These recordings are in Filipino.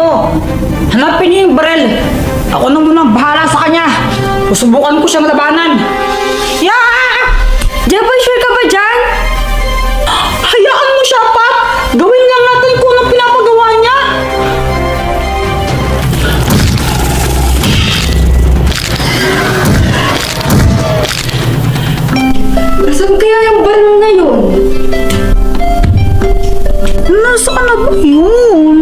mo. Hanapin niyo yung barel. Ako na munang bahala sa kanya. Susubukan ko siyang labanan. Jeboy, sure ka ba dyan? Hayaan mo siya, Pat. Gawin lang natin kung anong pinapagawa niya. Nasaan kaya yung baril na yun? Nasaan na ba yun?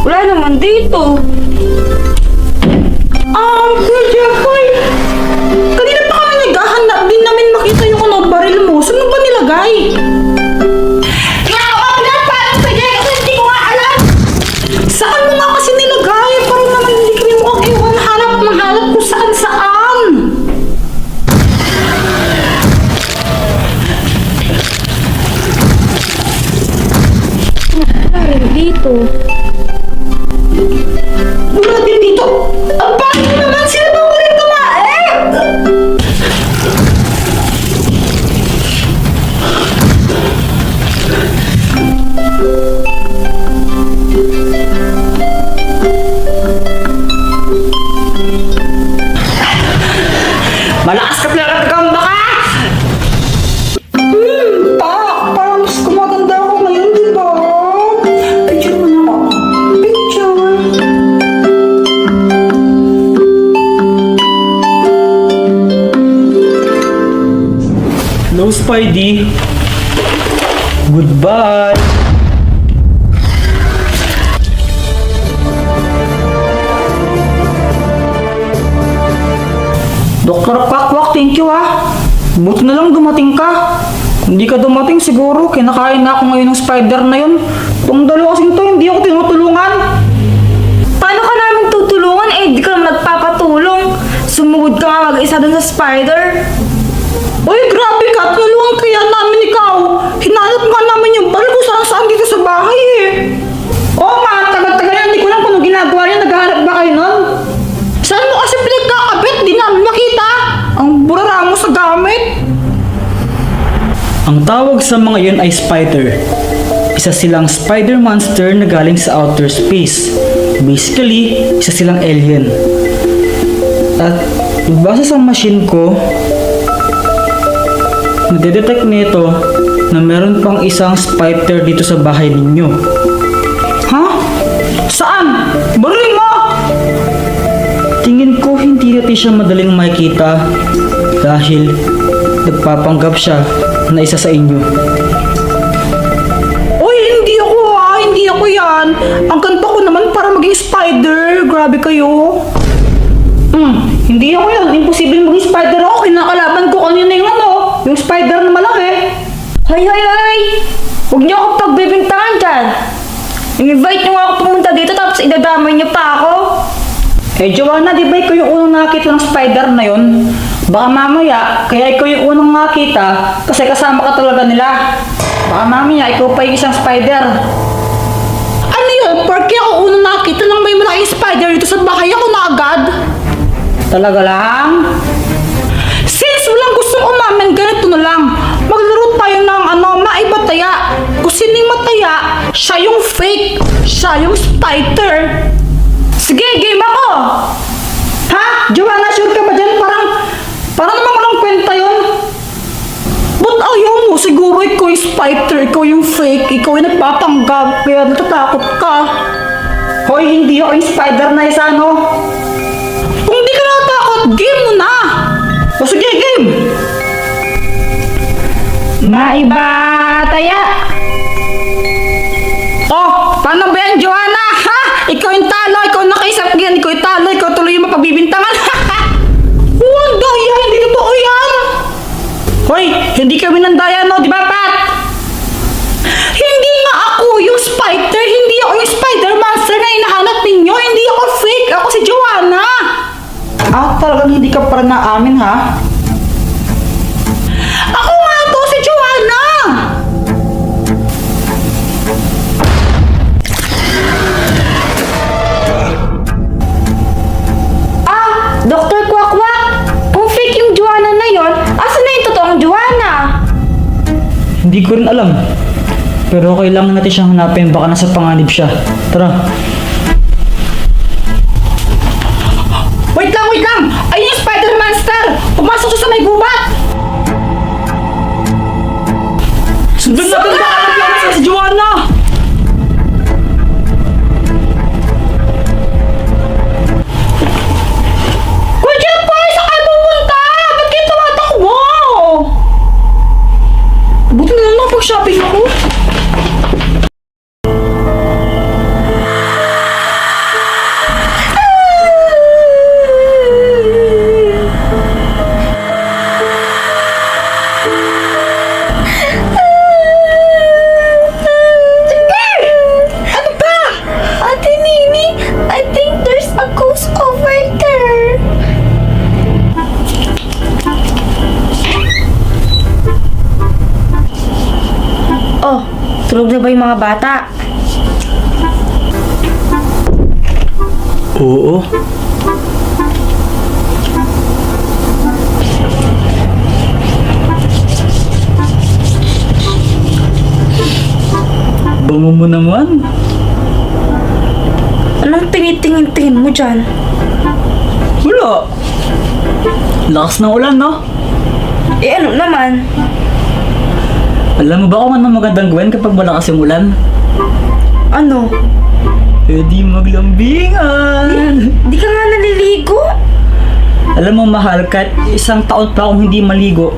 Wala naman dito. Kuya Jeffoy, kanina pa kami naghahanap din namin makita yung baril mo. Saan mo ba nilagay? Kaya ako pinapalang sa Jay kasi hindi ko nga alam. Saan mo nga kasi nilagay? Parang naman hindi kami mukhang iwan hanap kung saan. Baril dito. Wala din dito. Ang bakit mo naman sila ba ulit kumain? Malakas ka pala kang baka! Parang mas kumaganda ako ngayon, di ba? Picture mo na ako. Picture. Hello, Spidey. Goodbye. Dr. Quack, thank you Buti na lang dumating ka. Kung hindi ka dumating siguro, kinakain na ako ngayon ng spider na yun. Itong dalawa kasing to, hindi ako tinutulungan. Paano ka namin tutulungan? Di ka naman nagpapatulong. Sumugod ka nga mag-isa dun sa spider. Uy, grabe ka. Tulungan kaya namin ikaw. Hinanap nga namin yung baril kung saan dito sa bahay Oo nga, tagal-tagal yan. Hindi ko lang kung ano ginagawa niya. Naghahanap ba kayo nun? Saan mo kasi pinagkakabit? Di namin makita. Ang burara mo sa gamit. Ang tawag sa mga yun ay spider. Isa silang spider monster na galing sa outer space. Basically, isa silang alien. At base sa machine ko, nadedetect nito na meron pang isang spider dito sa bahay ninyo. Ha? Saan? Baril mo! Tingin ko hindi natin siya madaling makita dahil nagpapanggap siya na isa sa inyo. Uy, hindi ako yan. Ang kanta ko naman para maging spider. Grabe kayo. Hindi ako yan. Imposible maging spider ako. Kinakalaban ko kanina yung spider na malaki. Hoy! Huwag niyo ako pagbibintangan dyan. In-invite niyo ako pumunta dito tapos idadamay niyo pa ako. Joanna, di ba ikaw yung unang nakita ng spider na yun? Baka mamaya, kaya ikaw yung unang nakita kasi kasama ka talaga nila. Baka mamaya, ikaw pa yung isang spider. Ano yun? Porque ako unang nakita lang may malaking spider dito sa bahay ako na agad. Talaga lang? Since walang gustong umamin, ganito na lang. Maglaro tayo ng maibataya. Kung sino yung mataya, siya yung fake. Siya yung spider. Sige, game ako! Ha? Joanna, sure ka ba dyan? Parang naman walang kwenta yun. Ba't ayaw mo? Siguro ikaw yung spider, ikaw yung fake, ikaw yung nagpapanggap, kaya natatakot ka. Hoy, hindi ako yung spider na isa, no? Kung hindi ka natatakot, game mo na! O sige, game! Maibataya! Oh, paano ba yan, Joanna? Ha? Ikaw yung talo, ikaw nakaisap yan, ikaw yung talo, ikaw tuloy yung mapagbibintangan. Huwag daya, hindi totoo yan. Hoy, hindi kami nandaya, no? Di ba, Pat? Hindi nga ako yung spider, hindi ako yung spider monster na hinahanap ninyo. Hindi ako fake, ako si Joanna. Talagang hindi ka pa naamin, ha? Ako nga to, si Joanna. Dr. Quack, kung fake yung Joanna na yon, asan na yung totoong Joanna? Hindi ko rin alam. Pero kailangan natin siyang hanapin, baka nasa panganib siya. Tara. Wait lang, wait lang! Ayun yung spider monster! Pumasok siya sa may gubat! Sundan natin baka alam yan si Joanna! Kuya Jempoy, saan kayo pupunta? Ba't kayo tumatakbo? Buti na lang nakapag-shopping ako. Ate Nini, I think there's a ghost over there. Oh, tulog na ba yung mga bata? Oo. Bango mo naman. Anong tinitingin-tingin mo dyan? Wala. Lakas ng ulan, no? Eh ano naman? Alam mo ba kung ano magandang gawin kapag malakas yung ulan? Ano? Pwede maglambingan. Di ka nga naliligo? Alam mo, mahal, kahit isang taon pa akong hindi maligo,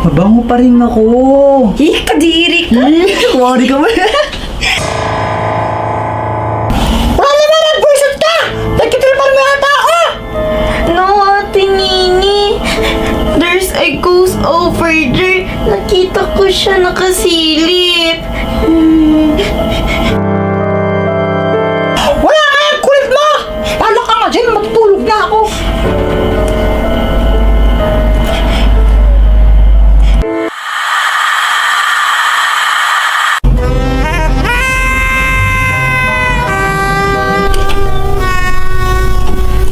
mabango pa rin ako. Kadiri ka. Worry ka ba? Wala naman, nag-bullshit ka! Nagkitripan mo yung tao! No, Ate Nini. There's a ghost over there. Nakita ko siya nakasilip. Wala ka yung kulit mo! Palo ka nga dyan, matutulog na ako.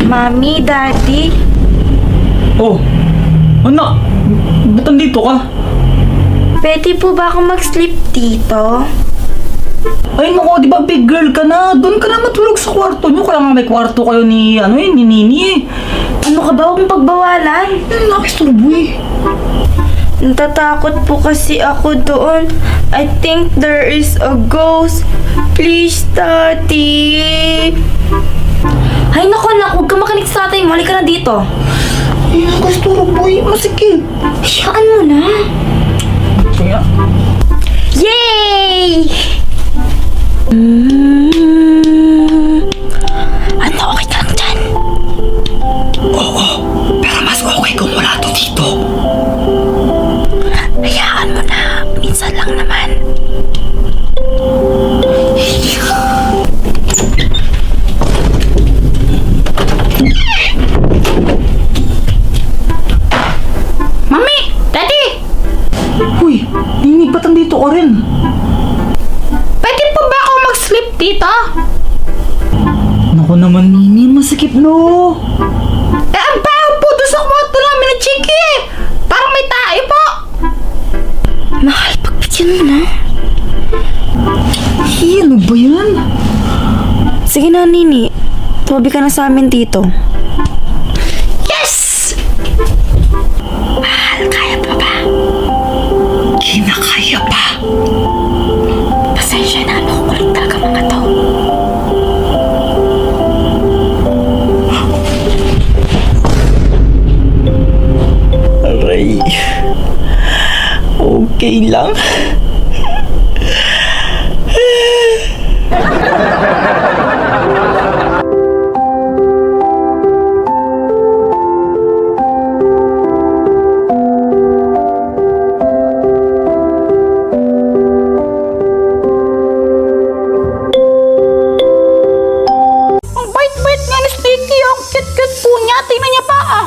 Mami, Daddy. Oh, anak, ba't nandito ka? Pwede po ba ako mag-sleep dito? Ay nako, di ba big girl ka na? Doon ka na matulog sa kwarto nyo. Kaya nga may kwarto kayo ni, ni Nini eh. Ano ka ba kung pagbawalan? Nakisturbo eh. Natatakot po kasi ako doon. I think there is a ghost. Please, Daddy. Ay, naku, anak. Huwag ka makinig sa tatay mo. Halika na dito. Ay, nakisturbo eh. Masikip. Siyaan mo na. Kaya, Yay! Ano, okay ka lang dyan? oo. Pero mas okay kung wala to dito. Hayaan mo na. Minsan lang naman. Mami! Daddy! Uy, Nini, ba't nandito ka rin? Pwede po ba ako mag-sleep dito? Naku naman, Nini, masikip no. Eh, ang baho po doon sa kwarto namin ni Chiki eh. Parang may tayo po. Mahal, pagbigyan mo na. Ay, ano ba yan? Sige na, Nini. Tumabi ka na sa amin dito. Yes! Mahal, kaya pa ba? Kinakaya pa. Pasensya na. Nakukulit talaga mga to. Aray. Okay lang. Ang bait-bait niya ni Sticky. Ang cute-cute po niya. Tingnan niya pa ah.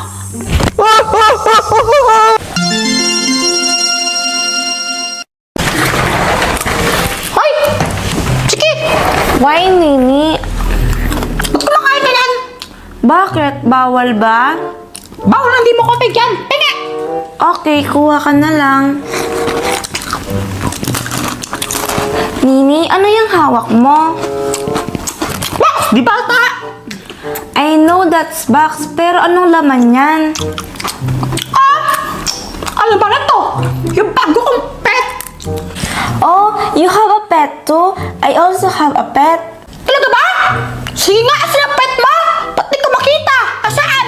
Hoy! Chiki! Why, Nini? Ba't kumakain ka yan? Bakit? Bawal ba? Bawal na di mo ko bigyan. Pinga! Okay, kuha ka na lang. Nini, ano yung hawak mo? Box, di bata? I know that's box, pero anong laman yan? Ano ba na to? Yung bago kong pet. Oh, you have a pet too? I also have a pet. Talaga ba? Sige nga, asan ang pet mo? Ba't di ko makita? Asaan?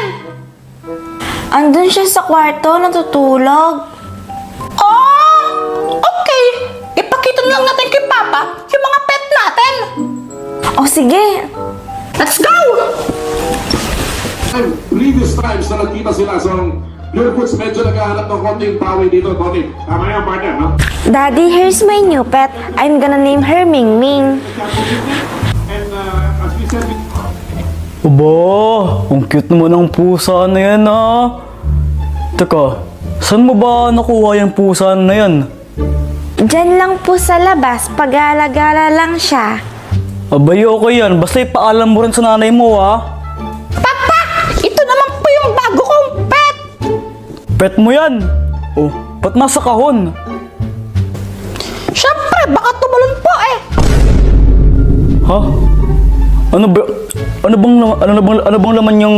Andun siya sa kwarto, natutulog. Oh, okay. Ipakita na lang natin kay Papa yung mga pet natin. Oh, sige. Let's go! Previous times na nagkita sila, so Lurkuts medyo naghahanap ng konting paway dito, Tony. Tama yan, partner, no? Daddy, here's my new pet. I'm gonna name her Ming Ming. And as we said, Aba, ang cute naman ng pusa na yan ah. Teka, saan mo ba nakuha yung pusa na yan? Diyan lang po sa labas, pag-alagala lang siya. Abay, okay yan. Basta ipaalam mo rin sa nanay mo ah. Papa, ito naman po yung bago kong pet. Pet mo yan. Oh, ba't nasa kahon? Siyempre, baka tumalon po eh. Ha? Ano ba? Ano bang laman yung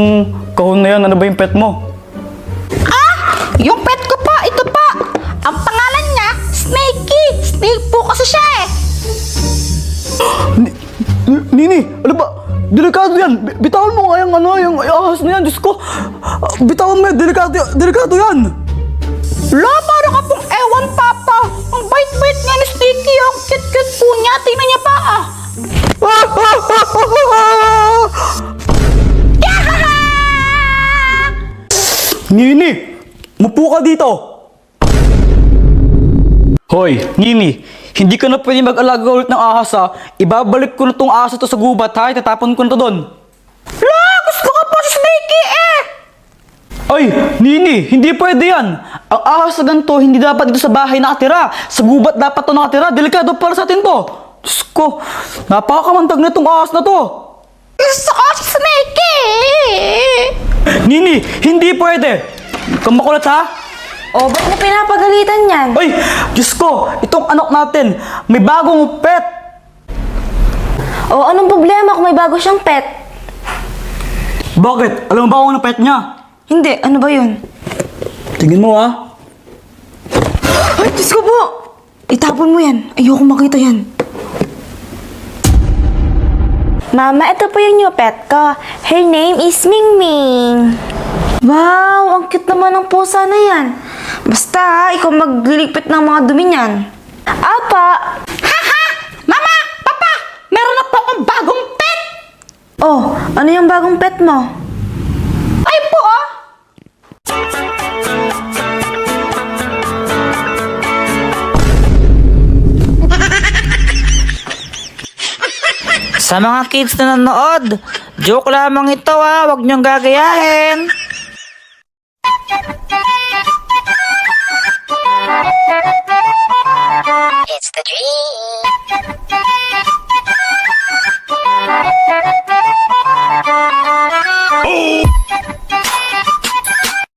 kahon na yan? Ano ba yung pet mo? Yung pet ko po, ito po. Ang pangalan niya, Snakey. Snake po kasi siya eh. Nini, ano ba? Delikado yan. Bitawan mo nga yung yung ahas na yan. Diyos ko. Bitawan mo yan. Delikado yan. La, para ka pong ewan, Papa. Ang bait-bait niya ni Snakey. Ang cute-cute po niya. Tingnan niya pa ah. Nini, mupo ka dito. Hoy, Nini, hindi ka na pwede mag-alaga ulit ng ahas ha. Ibabalik ko na tong ahas na to sa gubat ha. Itatapon ko na to doon. La, gusto ko po si Snakey eh. Ay, Nini, hindi pwede yan. Ang ahas na ganito, hindi dapat dito sa bahay nakatira. Sa gubat dapat to nakatira. Delikado para sa atin to. Diyos ko, napakakamantag na itong ahas na to. Gusto ko si Snakey. Nini, hindi pwede. Kung makulat ha. Oh, ba't mo pinapagalitan yan? Ay, Diyos ko, itong anak natin, may bagong pet. Oh, anong problema kung may bago siyang pet? Bakit? Alam mo ba kung ano pet niya? Hindi, ano ba yun? Tingin mo ha. Ay, Diyos ko po! Itapon mo yan. Ayoko makita yan. Mama, ito po yung new pet ko. Her name is Ming Ming. Wow, ang cute naman ng pusa na yan. Basta ha, ikaw magliligpit ng mga dumi niyan. Apa! Haha! Mama! Papa! Meron na po akong bagong pet! Oh, ano yung bagong pet mo? Ay po ah! Sa mga kids na nanood, joke lamang ito ha, huwag niyong gagayahin.